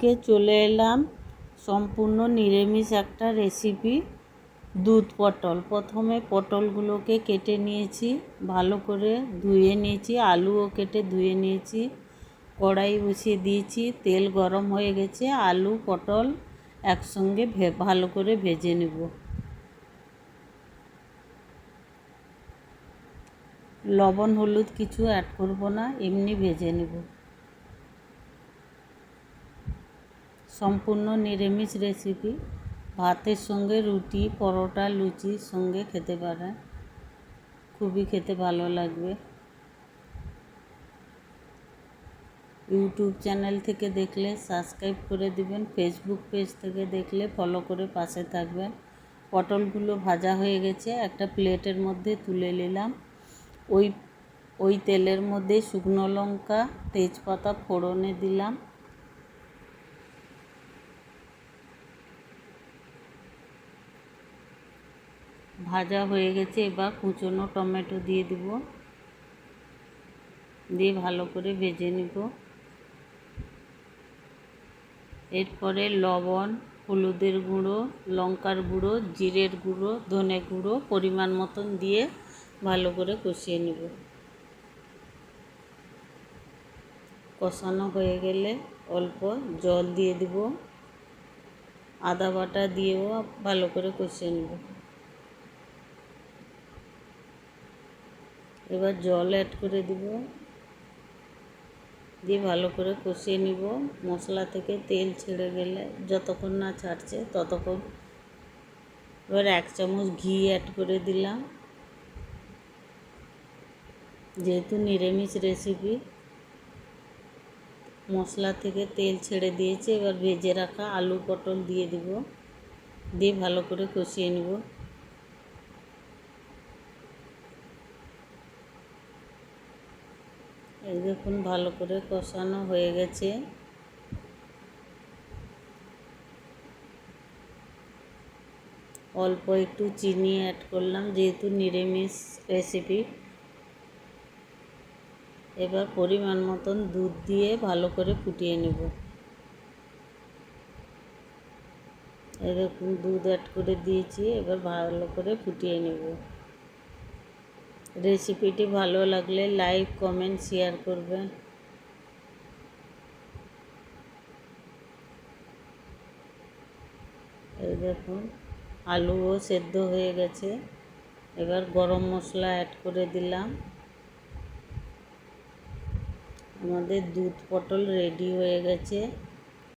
আজকে চলে এলাম সম্পূর্ণ নিরামিষ একটা রেসিপি, দুধ পটল। প্রথমে পটলগুলোকে কেটে নিয়েছি, ভালো করে ধুয়ে নিয়েছি, আলুও কেটে ধুয়ে নিয়েছি। কড়াই বসিয়ে দিয়েছি, তেল গরম হয়ে গেছে, আলু পটল একসঙ্গে ভালো করে ভেজে নেব। লবণ হলুদ কিছু অ্যাড করব না, এমনি ভেজে নেব। সম্পূর্ণ নিরামিষ রেসিপি, ভাতের সঙ্গে রুটি, পরোটা, লুচির সঙ্গে খেতে পারেন, খুবই খেতে ভালো লাগবে। ইউটিউব চ্যানেল থেকে দেখলে সাবস্ক্রাইব করে দিবেন, ফেসবুক পেজ থেকে দেখলে ফলো করে পাশে থাকবেন। পটলগুলো ভাজা হয়ে গেছে, একটা প্লেটের মধ্যে তুলে নিলাম। ওই তেলের মধ্যে শুকনো লঙ্কা, তেজপাতা ফোড়নে দিলাম। ভাজা হয়ে গেছে, এবার কুচনো টমেটো দিয়ে দিব, দিয়ে ভালো করে ভেজে নিব। এরপরে লবণ, হলুদের গুঁড়ো, লঙ্কার গুঁড়ো, জিরের গুঁড়ো, ধনে গুঁড়ো পরিমাণ মতন দিয়ে ভালো করে কষিয়ে নেব। কষানো হয়ে গেলে অল্প জল দিয়ে দিব, আদা বাটা দিয়েও ভালো করে কষিয়ে নেব। এবার জল অ্যাড করে দিব, দিয়ে ভালো করে কষিয়ে নিব। মশলা থেকে তেল ছেড়ে গেলে, যতক্ষণ না ছাড়ছে ততক্ষণ। এবার 1 চামচ ঘি অ্যাড করে দিলাম। যেহেতু নিরামিষ রেসিপি, মশলা থেকে তেল ছেড়ে দিয়েছে, এবার ভেজে রাখা আলু পটল দিয়ে দিব, দিয়ে ভালো করে কষিয়ে নিব। এই দেখুন ভালো করে কষানো হয়ে গেছে। অল্প একটু চিনি অ্যাড করলাম, যেহেতু নিরামিষ রেসিপি। এবার পরিমাণ মতন দুধ দিয়ে ভালো করে ফুটিয়ে নেব। এরকম দুধ অ্যাড করে দিয়েছি, এবার ভালো করে ফুটিয়ে নেব। রেসিপিটি ভালো লাগলে লাইক, কমেন্ট, শেয়ার করবেন। এই দেখুন আলুও সেদ্ধ হয়ে গেছে, এবার গরম মশলা অ্যাড করে দিলাম। আমাদের দুধ পটল রেডি হয়ে গেছে।